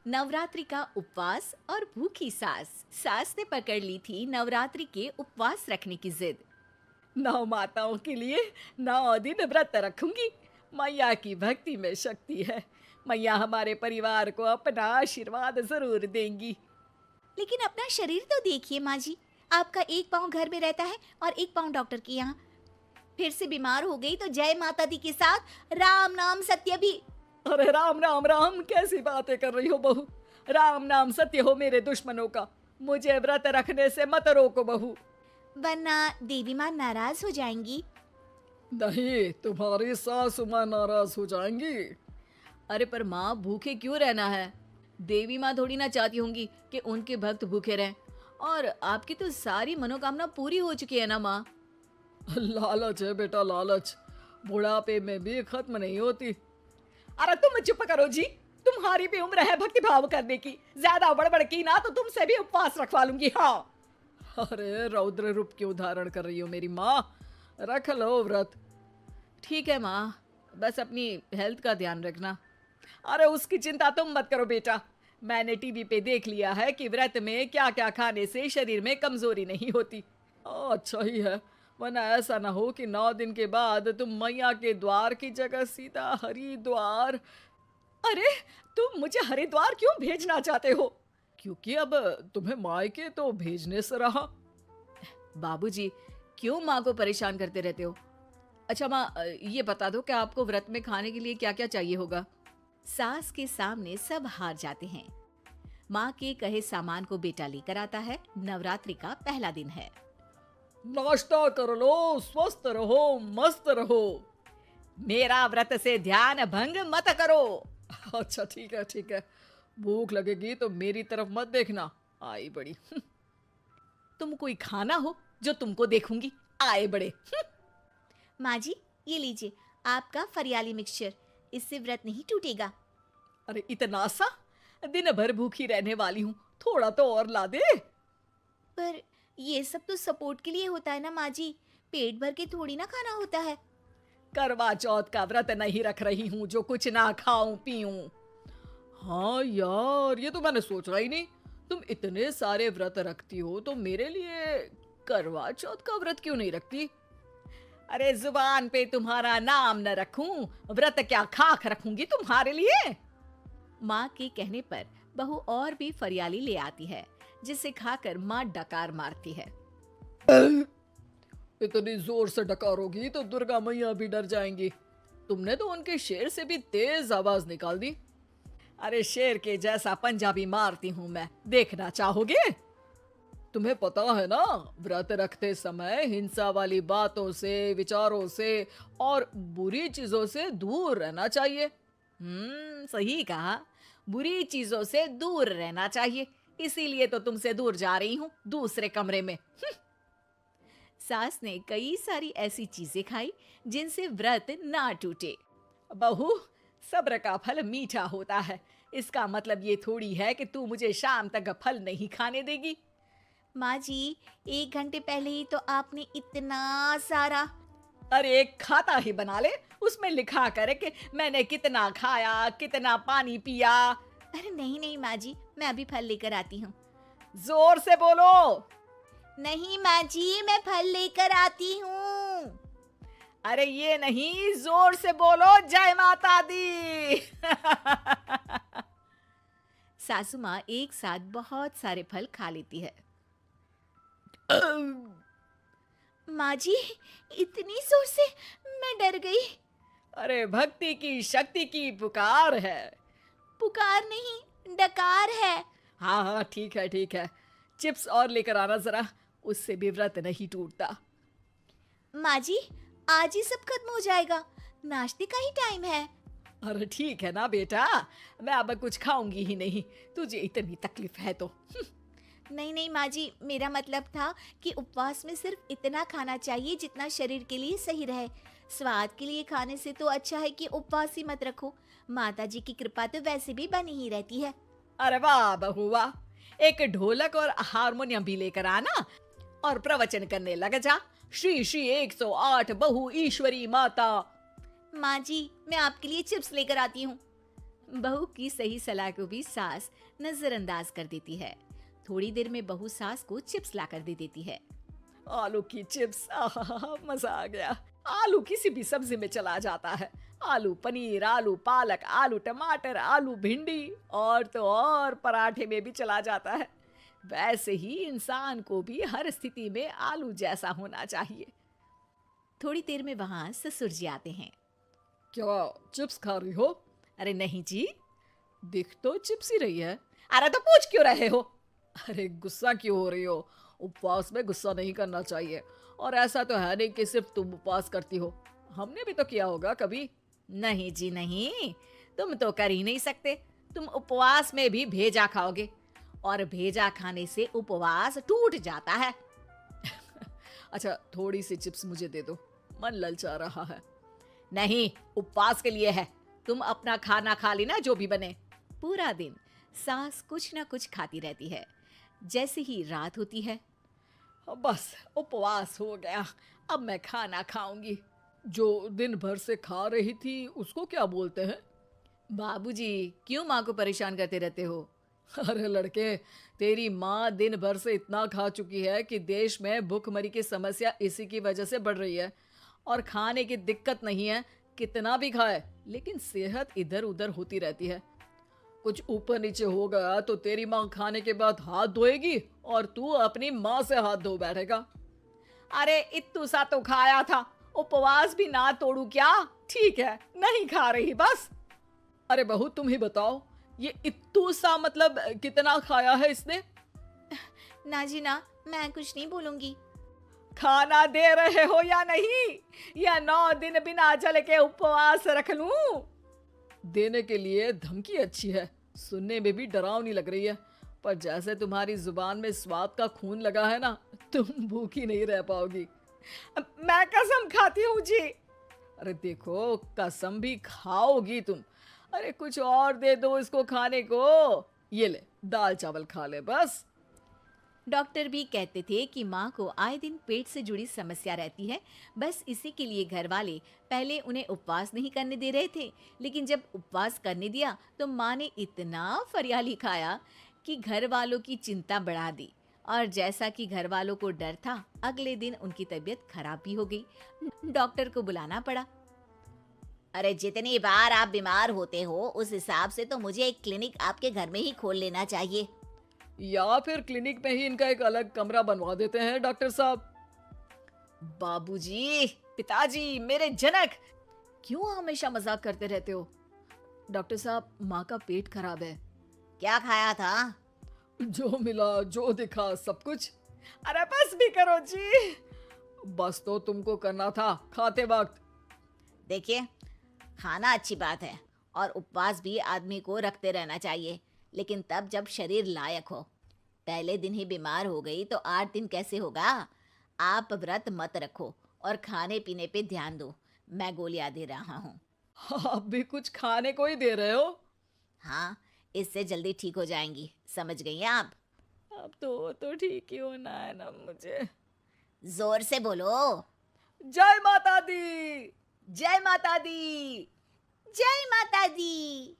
नवरात्रि का उपवास और भूखी सास। सास ने पकड़ ली थी नवरात्रि के उपवास रखने की जिद। 9 माताओं के लिए 9 दिन व्रत रखूंगी। मैया की भक्ति में शक्ति है। मैया हमारे परिवार को अपना आशीर्वाद जरूर देंगी। लेकिन अपना शरीर तो देखिए माँ जी, आपका एक पाँव घर में रहता है और एक पाँव डॉक्टर के यहाँ। फिर से बीमार हो गई तो जय माता दी के साथ राम नाम सत्य भी। अरे राम राम राम, कैसी बातें कर रही हो बहू। राम नाम सत्य हो मेरे दुश्मनों का। मुझे व्रत रखने से मत रोको बहू। वरना देवी माँ नाराज हो जाएंगी। नहीं, तुम्हारी सासु माँ नाराज हो जाएंगी। अरे पर माँ, भूखे क्यों रहना है? देवी माँ थोड़ी ना चाहती होंगी कि उनके भक्त भूखे रहें। और आपकी तो सारी मनोकामना पूरी हो चुकी है ना माँ। लालच है बेटा, लालच बुढ़ापे में भी खत्म नहीं होती। अरे तुम चुप करो जी। तुम्हारी भी उम्र है भक्ति भाव करने की। ज्यादा बड़बड़ की ना तो तुमसे भी उपवास रखवा लूंगी। हाँ, अरे रौद्र रूप की उदाहरण कर रही हो मेरी माँ। रख लो व्रत। ठीक है माँ, बस अपनी हेल्थ का ध्यान रखना। अरे उसकी चिंता तुम मत करो बेटा। मैंने टीवी पे देख लिया है कि व्रत में क्या क्या खाने से शरीर में कमजोरी नहीं होती। अच्छा ही है, वरना ऐसा ना हो कि 9 दिन के बाद तुम मैया के द्वार की जगह सीधा हरिद्वार। अरे तुम मुझे हरिद्वार क्यों भेजना चाहते हो? क्योंकि अब तुम्हें मायके तो भेजने से रहा। बाबूजी, क्यों माँ को परेशान करते रहते हो? अच्छा माँ, ये बता दो कि आपको व्रत में खाने के लिए क्या क्या चाहिए होगा। सास के सामने सब हार जाते हैं। माँ के कहे सामान को बेटा लेकर आता है। नवरात्रि का पहला दिन है। नाश्ता कर लो, स्वस्थ रहो, मस्त रहो। मेरा व्रत से ध्यान भंग मत करो। अच्छा ठीक है ठीक है। भूख लगेगी तो मेरी तरफ मत देखना। आई बड़ी। तुम कोई खाना हो जो तुमको देखूंगी। आए बड़े। माँ जी, ये लीजिए आपका फरियाली मिक्सचर। इससे व्रत नहीं टूटेगा। अरे इतना सा? दिन भर भूखी रहने वाली हूँ, थोड़ा तो और ला दे। पर ये सब तो सपोर्ट के लिए होता है ना माँ जी, पेट भर के थोड़ी ना खाना होता है। करवा चौथ का व्रत नहीं रख रही हूँ जो कुछ ना खाऊं पीऊं। हाँ यार, ये तो मैंने सोचा ही नहीं। तुम इतने सारे व्रत रखती हो तो मेरे लिए करवा चौथ का व्रत क्यों नहीं रखती? अरे जुबान पे तुम्हारा नाम न रखूं, व्रत क्या खाक रखूंगी तुम्हारे लिए। माँ के कहने पर बहू और भी फरियाली ले आती है, जिसे खाकर माँ डकार मारती है। इतनी जोर से डकारोगी तो दुर्गा मैया भी डर जाएंगी। तुमने तो उनके शेर से भी तेज आवाज निकाल दी। अरे शेर के जैसा पंजाबी मारती हूं मैं, देखना चाहोगे? तुम्हें पता है ना, व्रत रखते समय हिंसा वाली बातों से, विचारों से और बुरी चीजों से दूर रहना चाहिए। सही कहा, बुरी चीजों से दूर रहना चाहिए। इसीलिए तो तुमसे दूर जा रही हूँ, दूसरे कमरे में। सास ने कई सारी ऐसी चीजें खाई जिनसे व्रत ना टूटे। बहू, सब्र का फल मीठा होता है। इसका मतलब ये थोड़ी है कि तू मुझे शाम तक फल नहीं खाने देगी। माँ जी, 1 घंटे पहले ही तो आपने इतना सारा। अरे एक खाता ही बना ले, उसमें लिखा करे कि मैंने कितना खाया, कितना पानी पिया। अरे नहीं नहीं माँ जी, मैं अभी फल लेकर आती हूँ। जोर से बोलो। नहीं माँ जी, मैं फल लेकर आती हूँ। अरे ये नहीं, जोर से बोलो, जय माता दी। सासू माँ एक साथ बहुत सारे फल खा लेती है। माँ जी, इतनी जोर से मैं डर गई। अरे भक्ति की शक्ति की पुकार है। पुकार नहीं, डकार है। हाँ हाँ ठीक है ठीक है। चिप्स और लेकर आना जरा, उससे भी व्रत नहीं टूटता। माँ जी, आज ही सब खत्म हो जाएगा, नाश्ते का ही टाइम है। अरे ठीक है ना बेटा, मैं अब कुछ खाऊंगी ही नहीं, तुझे इतनी तकलीफ है तो। नहीं नहीं माँ जी, मेरा मतलब था कि उपवास में सिर्फ इतना खाना चाहिए जितना शरीर के लिए सही रहे। स्वाद के लिए खाने से तो अच्छा है कि उपवास ही मत रखो। माता जी की कृपा तो वैसे भी बनी ही रहती है। अरे वाह बहू वाह, एक ढोलक और हारमोनियम भी लेकर आना और प्रवचन करने लग जा। श्री श्री 108 बहु ईश्वरी माता। माँ जी, मैं आपके लिए चिप्स लेकर आती हूँ। बहू की सही सलाह को भी सास नजरअंदाज कर देती है। थोड़ी देर में बहू सास को चिप्स ला कर दे देती है। आलू की चिप्स, आहा, मजा आ गया। आलू किसी भी सब्जी में चला जाता है। आलू पनीर, आलू पालक, आलू टमाटर, आलू भिंडी और तो और पराठे में भी चला जाता है। वैसे ही इंसान को भी हर स्थिति में आलू जैसा होना चाहिए। थोड़ी देर में वहाँ ससुर जी आते हैं। क्या चिप्स खा रही हो? अरे नहीं जी। दिख तो चिप्स ही रही है। अरे तो पूछ क्यों रहे हो? अरे गुस्सा क्यों हो रही हो? उपवास में गुस्सा नहीं करना चाहिए। और ऐसा तो है नहीं कि सिर्फ तुम उपवास करती हो, हमने भी तो किया होगा कभी। नहीं जी नहीं, तुम तो कर ही नहीं सकते। तुम उपवास में भी भेजा खाओगे और भेजा खाने से उपवास टूट जाता है। अच्छा, थोड़ी सी चिप्स मुझे दे दो, मन ललचा रहा है। नहीं, उपवास के लिए है। तुम अपना खाना खा लेना जो भी बने। पूरा दिन सास कुछ ना कुछ खाती रहती है। जैसे ही रात होती है, बस उपवास हो गया, अब मैं खाना खाऊंगी। जो दिन भर से खा रही थी उसको क्या बोलते हैं? बाबूजी क्यों माँ को परेशान करते रहते हो? अरे लड़के, तेरी माँ दिन भर से इतना खा चुकी है कि देश में भूखमरी की समस्या इसी की वजह से बढ़ रही है। और खाने की दिक्कत नहीं है, कितना भी खाए, लेकिन सेहत इधर उधर होती रहती है। कुछ ऊपर नीचे हो गया तो तेरी माँ खाने के बाद हाथ धोएगी और तू अपनी माँ से हाथ धो बैठेगा। अरे इत्तू सा तो खाया था, उपवास भी ना तोड़ू क्या? ठीक है, नहीं खा रही बस। अरे बहू, तुम ही बताओ, ये इत्तू सा मतलब कितना खाया है इसने? ना जी ना, मैं कुछ नहीं बोलूंगी। खाना दे रहे हो या नहीं, या 9 दिन बिना जल के उपवास रख लूं? देने के लिए धमकी अच्छी है, सुनने में भी डरावनी लग रही है, पर जैसे तुम्हारी जुबान में स्वाद का खून लगा है ना, तुम भूखी नहीं रह पाओगी। मैं कसम खाती हूँ जी। अरे देखो, कसम भी खाओगी तुम। अरे कुछ और दे दो इसको खाने को। ये ले, दाल चावल खा ले बस। डॉक्टर भी कहते थे कि माँ को आए दिन पेट से जुड़ी समस्या रहती है। बस इसी के लिए घर वाले पहले उन्हें उपवास नहीं करने दे रहे थे, लेकिन जब उपवास करने दिया तो माँ ने इतना फरियाली खाया कि घर वालों की चिंता बढ़ा दी। और जैसा कि घर वालों को डर था, अगले दिन उनकी तबीयत खराब भी हो गई। डॉक्टर को बुलाना पड़ा। अरे जितनी बार आप बीमार होते हो उस हिसाब से तो मुझे एक क्लिनिक आपके घर में ही खोल लेना चाहिए। या फिर क्लिनिक में ही इनका एक अलग कमरा बनवा देते हैं डॉक्टर साहब। बाबूजी, पिताजी, मेरे जनक, क्यों हमेशा मजाक करते रहते हो? डॉक्टर साहब, माँ का पेट खराब है। क्या खाया था? जो मिला, जो दिखा, सब कुछ। अरे बस भी करो जी। बस तो तुमको करना था खाते वक्त। देखिए, खाना अच्छी बात है और उपवास भी आदमी को रखते रहना चाहिए, लेकिन तब जब शरीर लायक हो। पहले दिन ही बीमार हो गई तो 8 दिन कैसे होगा? आप व्रत मत रखो और खाने पीने पे ध्यान दो। मैं गोलियां दे रहा हूँ। आप भी कुछ खाने को ही दे रहे हो? हाँ, इससे जल्दी ठीक हो जाएंगी। समझ गई हैं आप? अब तो ठीक ही होना है ना मुझे। जोर से बोलो। जय माता दी। जय माता दी। जय माता दी।